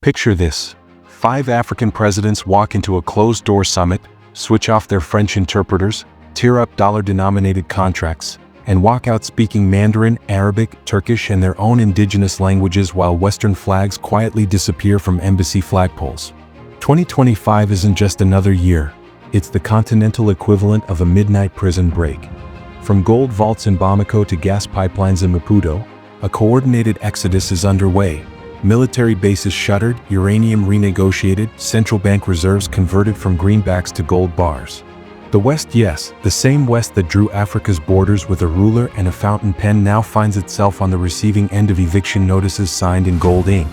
Picture this. 5 African presidents walk into a closed-door summit, switch off their French interpreters, tear up dollar-denominated contracts, and walk out speaking Mandarin, Arabic, Turkish, and their own indigenous languages while Western flags quietly disappear from embassy flagpoles. 2025 isn't just another year. It's the continental equivalent of a midnight prison break. From gold vaults in Bamako to gas pipelines in Maputo, a coordinated exodus is underway. Military bases shuttered, uranium renegotiated, central bank reserves converted from greenbacks to gold bars. The West, yes, the same West that drew Africa's borders with a ruler and a fountain pen, now finds itself on the receiving end of eviction notices signed in gold ink.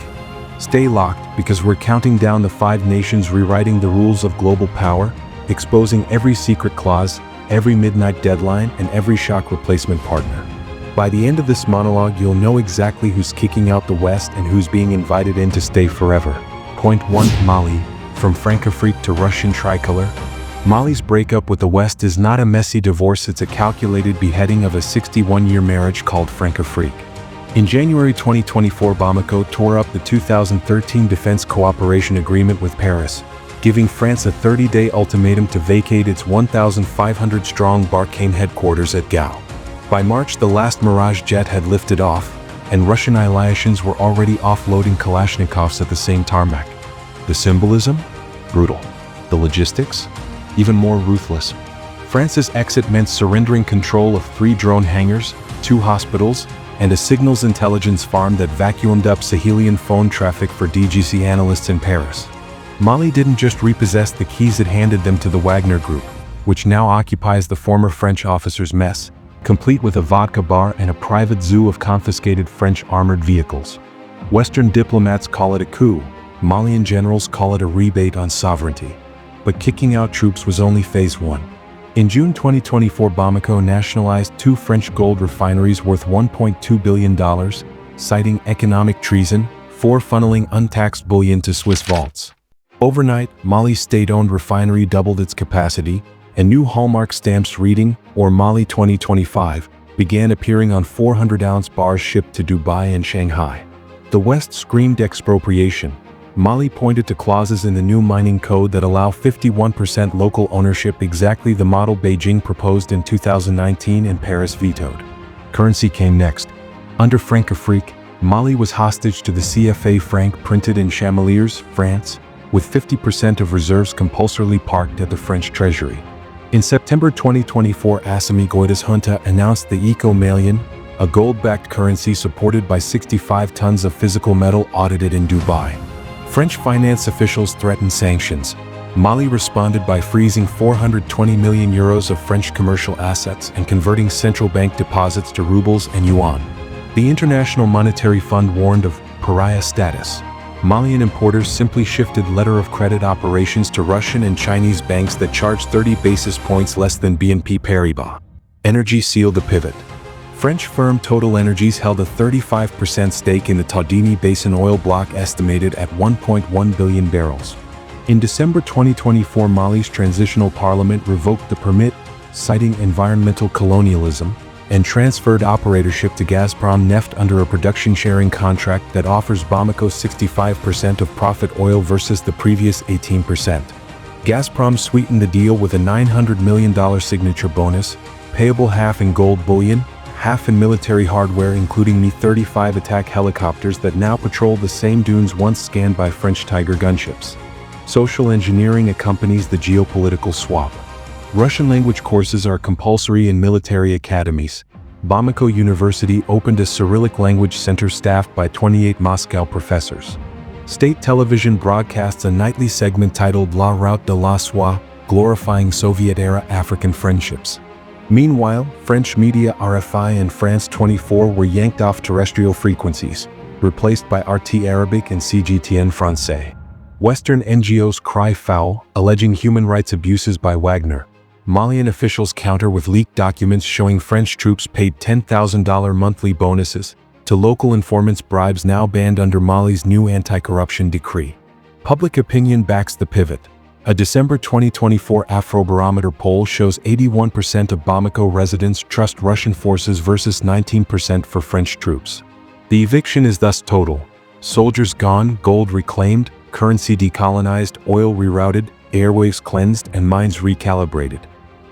Stay locked, because we're counting down the 5 nations rewriting the rules of global power, exposing every secret clause, every midnight deadline, and every shock replacement partner. By the end of this monologue, you'll know exactly who's kicking out the West and who's being invited in to stay forever. Point 1. Mali. From Francafrique to Russian tricolor. Mali's breakup with the West is not a messy divorce, it's a calculated beheading of a 61-year marriage called Francafrique. In January 2024, Bamako tore up the 2013 Defense Cooperation Agreement with Paris, giving France a 30-day ultimatum to vacate its 1,500-strong Barkhane headquarters at Gao. By March, the last Mirage jet had lifted off, and Russian Ilyushians were already offloading Kalashnikovs at the same tarmac. The symbolism? Brutal. The logistics? Even more ruthless. France's exit meant surrendering control of 3 drone hangars, 2 hospitals, and a signals intelligence farm that vacuumed up Sahelian phone traffic for DGC analysts in Paris. Mali didn't just repossess the keys, it handed them to the Wagner Group, which now occupies the former French officer's mess, complete with a vodka bar and a private zoo of confiscated French armored vehicles. Western diplomats call it a coup, Malian generals call it a rebate on sovereignty. But kicking out troops was only phase 1. In June 2024, Bamako nationalized 2 French gold refineries worth $1.2 billion, citing economic treason for funneling untaxed bullion to Swiss vaults. Overnight, Mali's state-owned refinery doubled its capacity, and new hallmark stamps reading, or Mali 2025, began appearing on 400-ounce bars shipped to Dubai and Shanghai. The West screamed expropriation. Mali pointed to clauses in the new mining code that allow 51% local ownership, exactly the model Beijing proposed in 2019 and Paris vetoed. Currency came next. Under Francafrique, Mali was hostage to the CFA franc printed in Chamalières, France, with 50% of reserves compulsorily parked at the French treasury. In September 2024, Assimi Goïta's junta announced the Eco-Malian, a gold-backed currency supported by 65 tons of physical metal audited in Dubai. French finance officials threatened sanctions. Mali responded by freezing 420 million euros of French commercial assets and converting central bank deposits to rubles and yuan. The International Monetary Fund warned of pariah status. Malian importers simply shifted letter of credit operations to Russian and Chinese banks that charged 30 basis points less than BNP Paribas. Energy sealed the pivot. French firm Total Energies held a 35% stake in the Taudini Basin oil block, estimated at 1.1 billion barrels. In December 2024, Mali's transitional parliament revoked the permit, citing environmental colonialism, and transferred operatorship to Gazprom Neft under a production-sharing contract that offers Bamako 65% of profit oil versus the previous 18%. Gazprom sweetened the deal with a $900 million signature bonus, payable half in gold bullion, half in military hardware, including Mi-35 attack helicopters that now patrol the same dunes once scanned by French Tiger gunships. Social engineering accompanies the geopolitical swap. Russian language courses are compulsory in military academies. Bamako University opened a Cyrillic language center staffed by 28 Moscow professors. State television broadcasts a nightly segment titled La Route de la Soie, glorifying Soviet-era African friendships. Meanwhile, French media RFI and France 24 were yanked off terrestrial frequencies, replaced by RT Arabic and CGTN Francais. Western NGOs cry foul, alleging human rights abuses by Wagner. Malian officials counter with leaked documents showing French troops paid $10,000 monthly bonuses to local informants, bribes now banned under Mali's new anti-corruption decree. Public opinion backs the pivot. A December 2024 Afrobarometer poll shows 81% of Bamako residents trust Russian forces versus 19% for French troops. The eviction is thus total. Soldiers gone, gold reclaimed, currency decolonized, oil rerouted, airwaves cleansed, and minds recalibrated.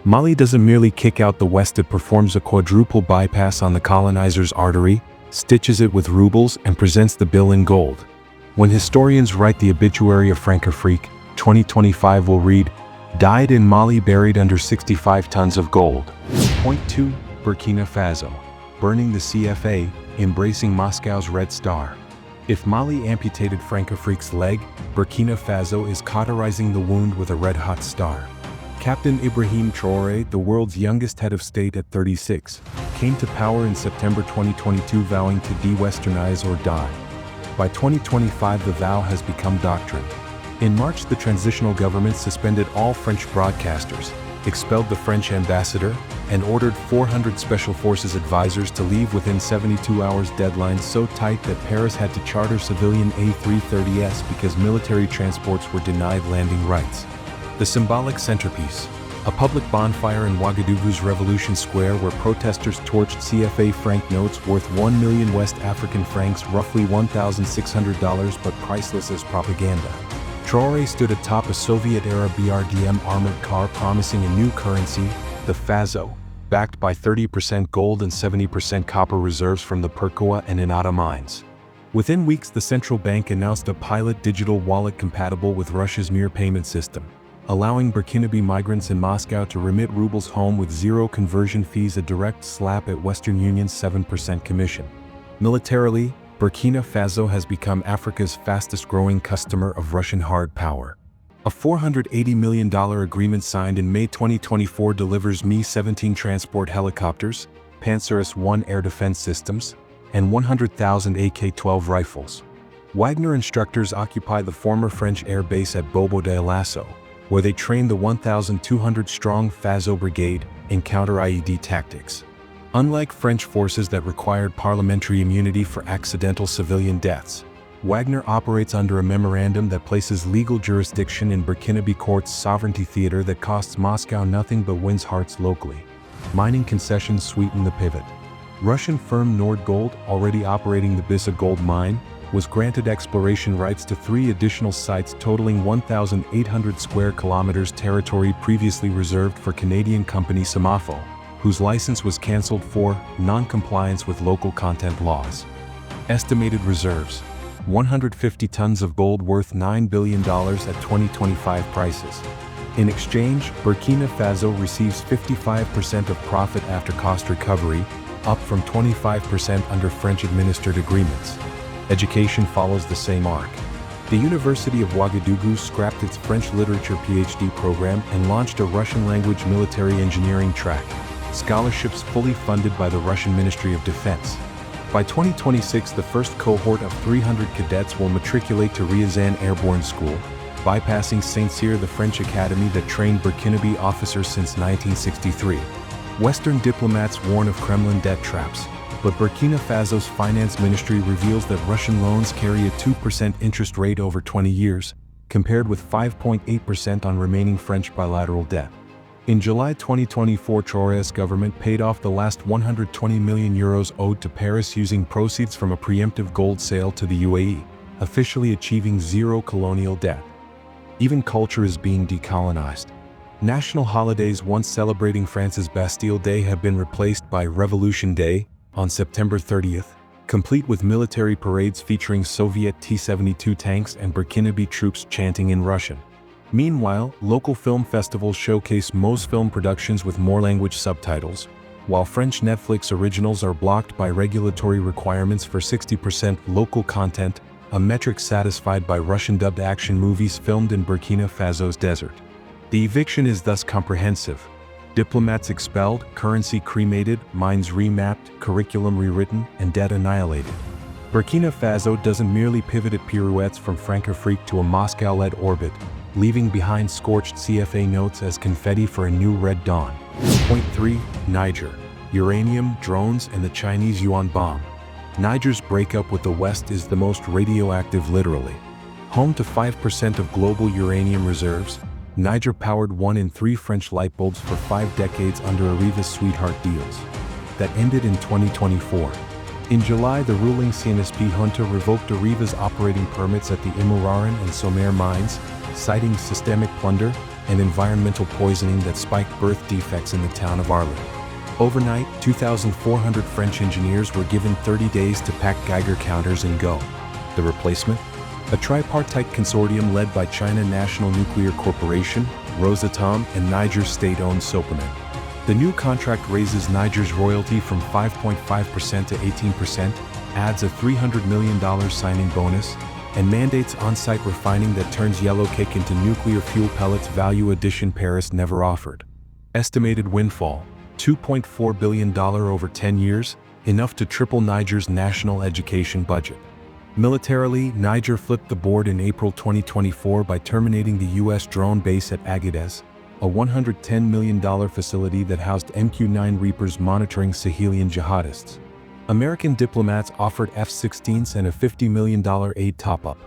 Mali doesn't merely kick out the West, it performs a quadruple bypass on the colonizer's artery, stitches it with rubles, and presents the bill in gold. When historians write the obituary of Françafrique, 2025 will read, "Died in Mali buried under 65 tons of gold." Point 2. Burkina Faso. Burning the CFA, embracing Moscow's Red Star. If Mali amputated Françafrique's leg, Burkina Faso is cauterizing the wound with a red-hot star. Captain Ibrahim Traoré, the world's youngest head of state at 36, came to power in September 2022 vowing to de-Westernize or die. By 2025 the vow has become doctrine. In March the transitional government suspended all French broadcasters, expelled the French ambassador, and ordered 400 special forces advisors to leave within 72 hours, deadline so tight that Paris had to charter civilian A330s because military transports were denied landing rights. The symbolic centerpiece, a public bonfire in Ouagadougou's Revolution Square where protesters torched CFA franc notes worth 1 million West African francs, roughly $1,600, but priceless as propaganda. Traoré stood atop a Soviet-era BRDM armored car promising a new currency, the Faso, backed by 30% gold and 70% copper reserves from the Perkoa and Inata mines. Within weeks the central bank announced a pilot digital wallet compatible with Russia's Mir payment system, allowing Burkinabe migrants in Moscow to remit rubles home with zero conversion fees, a direct slap at Western Union's 7% commission. Militarily, Burkina Faso has become Africa's fastest-growing customer of Russian hard power. A $480 million agreement signed in May 2024 delivers Mi-17 transport helicopters, Pantsir-S-1 air defense systems, and 100,000 AK-12 rifles. Wagner instructors occupy the former French air base at Bobo de Lasso, where they train the 1,200-strong Faso Brigade in counter-IED tactics. Unlike French forces that required parliamentary immunity for accidental civilian deaths, Wagner operates under a memorandum that places legal jurisdiction in Burkinabe court's sovereignty theater that costs Moscow nothing but wins hearts locally. Mining concessions sweeten the pivot. Russian firm Nordgold, already operating the Bissa gold mine, was granted exploration rights to 3 additional sites totaling 1,800 square kilometers territory previously reserved for Canadian company Semafo, whose license was cancelled for non-compliance with local content laws. Estimated reserves: 150 tons of gold worth $9 billion at 2025 prices. In exchange, Burkina Faso receives 55% of profit after cost recovery, up from 25% under French-administered agreements. Education follows the same arc. The University of Ouagadougou scrapped its French literature PhD program and launched a Russian-language military engineering track, scholarships fully funded by the Russian Ministry of Defense. By 2026, the first cohort of 300 cadets will matriculate to Riazan Airborne School, bypassing Saint-Cyr, the French academy that trained Burkinabe officers since 1963. Western diplomats warn of Kremlin debt traps, but Burkina Faso's finance ministry reveals that Russian loans carry a 2% interest rate over 20 years, compared with 5.8% on remaining French bilateral debt. In July 2024, Traoré's government paid off the last 120 million euros owed to Paris using proceeds from a preemptive gold sale to the UAE, officially achieving zero colonial debt. Even culture is being decolonized. National holidays once celebrating France's Bastille Day have been replaced by Revolution Day on September 30th, complete with military parades featuring Soviet T-72 tanks and Burkinabe troops chanting in Russian. Meanwhile, local film festivals showcase most film productions with more language subtitles, while French Netflix originals are blocked by regulatory requirements for 60% local content, a metric satisfied by Russian-dubbed action movies filmed in Burkina Faso's desert. The eviction is thus comprehensive. Diplomats expelled, currency cremated, mines remapped, curriculum rewritten, and debt annihilated. Burkina Faso doesn't merely pivot at pirouettes from Françafrique to a Moscow-led orbit, leaving behind scorched CFA notes as confetti for a new red dawn. Point 3. Niger. Uranium, drones, and the Chinese yuan bomb. Niger's breakup with the West is the most radioactive literally. Home to 5% of global uranium reserves, Niger powered 1 in 3 French light bulbs for 5 decades under Arriva's sweetheart deals. That ended in 2024. In July, the ruling CNSP junta revoked Arriva's operating permits at the Imuraran and Somer mines, citing systemic plunder and environmental poisoning that spiked birth defects in the town of Arlit. Overnight, 2,400 French engineers were given 30 days to pack Geiger counters and go. The replacement? A tripartite consortium led by China National Nuclear Corporation, Rosatom, and Niger's state-owned SUPERPOWER. The new contract raises Niger's royalty from 5.5% to 18%, adds a $300 million signing bonus, and mandates on-site refining that turns yellow cake into nuclear fuel pellets, value addition Paris never offered. Estimated windfall, $2.4 billion over 10 years, enough to triple Niger's national education budget. Militarily, Niger flipped the board in April 2024 by terminating the U.S. drone base at Agadez, a $110 million facility that housed MQ-9 Reapers monitoring Sahelian jihadists. American diplomats offered F-16s and a $50 million aid top-up.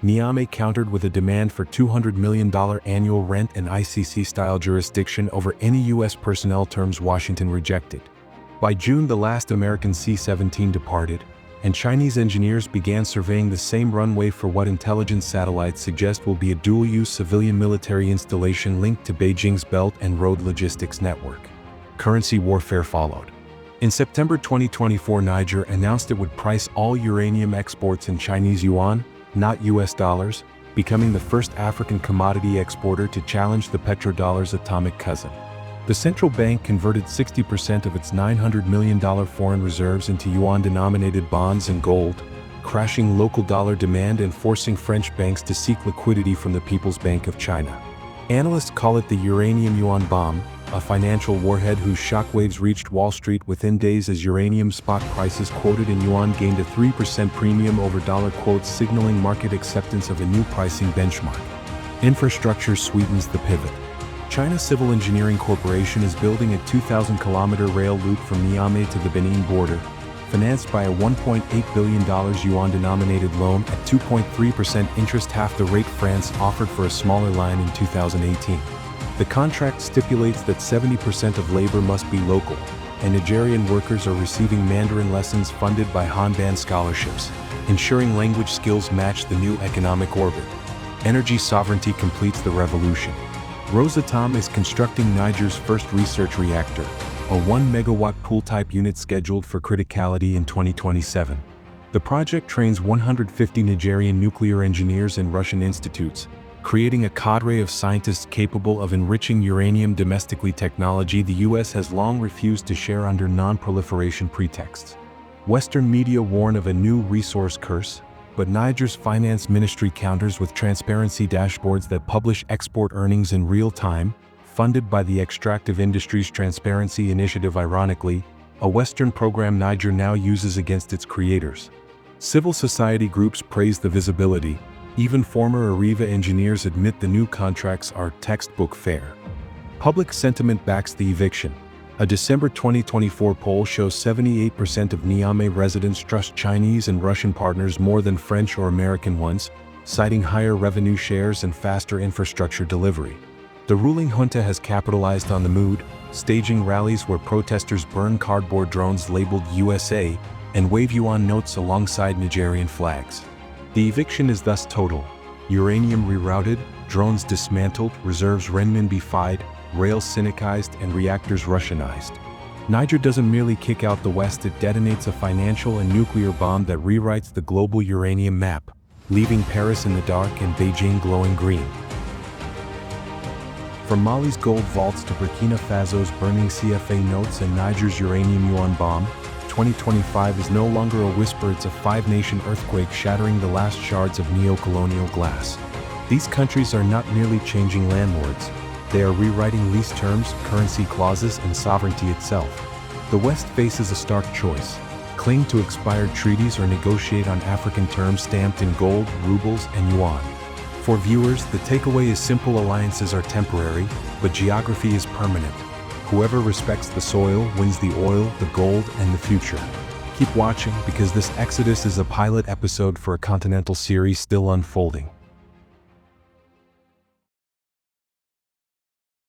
Niamey countered with a demand for $200 million annual rent and ICC-style jurisdiction over any U.S. personnel, terms Washington rejected. By June, the last American C-17 departed, and Chinese engineers began surveying the same runway for what intelligence satellites suggest will be a dual-use civilian-military installation linked to Beijing's Belt and Road Logistics Network. Currency warfare followed. In September 2024, Niger announced it would price all uranium exports in Chinese yuan, not US dollars, becoming the first African commodity exporter to challenge the petrodollar's atomic cousin. The central bank converted 60% of its $900 million foreign reserves into yuan-denominated bonds and gold, crashing local dollar demand and forcing French banks to seek liquidity from the People's Bank of China. Analysts call it the uranium yuan bomb, a financial warhead whose shockwaves reached Wall Street within days as uranium spot prices quoted in yuan gained a 3% premium over dollar quotes, signaling market acceptance of a new pricing benchmark. Infrastructure sweetens the pivot. China Civil Engineering Corporation is building a 2,000-kilometer rail loop from Niamey to the Benin border, financed by a $1.8 billion yuan-denominated loan at 2.3% interest, half the rate France offered for a smaller line in 2018. The contract stipulates that 70% of labor must be local, and Nigerian workers are receiving Mandarin lessons funded by Hanban scholarships, ensuring language skills match the new economic orbit. Energy sovereignty completes the revolution. Rosatom is constructing Niger's first research reactor, a 1-megawatt pool-type unit scheduled for criticality in 2027. The project trains 150 Nigerian nuclear engineers in Russian institutes, creating a cadre of scientists capable of enriching uranium domestically, technology the U.S. has long refused to share under non-proliferation pretexts. Western media warn of a new resource curse, but Niger's finance ministry counters with transparency dashboards that publish export earnings in real time, funded by the Extractive Industries Transparency Initiative, ironically, a Western program Niger now uses against its creators. Civil society groups praise the visibility. Even former Arriva engineers admit the new contracts are textbook fair. Public sentiment backs the eviction. A December 2024 poll shows 78% of Niamey residents trust Chinese and Russian partners more than French or American ones, citing higher revenue shares and faster infrastructure delivery. The ruling junta has capitalized on the mood, staging rallies where protesters burn cardboard drones labeled USA and wave yuan notes alongside Nigerian flags. The eviction is thus total: uranium rerouted, drones dismantled, reserves renminbified, rails sinicized, and reactors Russianized. Niger doesn't merely kick out the West, it detonates a financial and nuclear bomb that rewrites the global uranium map, leaving Paris in the dark and Beijing glowing green. From Mali's gold vaults to Burkina Faso's burning CFA notes and Niger's uranium yuan bomb, 2025 is no longer a whisper, it's a five-nation earthquake shattering the last shards of neo-colonial glass. These countries are not merely changing landlords, they are rewriting lease terms, currency clauses, and sovereignty itself. The West faces a stark choice: cling to expired treaties or negotiate on African terms stamped in gold, rubles, and yuan. For viewers, the takeaway is simple: alliances are temporary, but geography is permanent. Whoever respects the soil wins the oil, the gold, and the future. Keep watching, because this exodus is a pilot episode for a continental series still unfolding.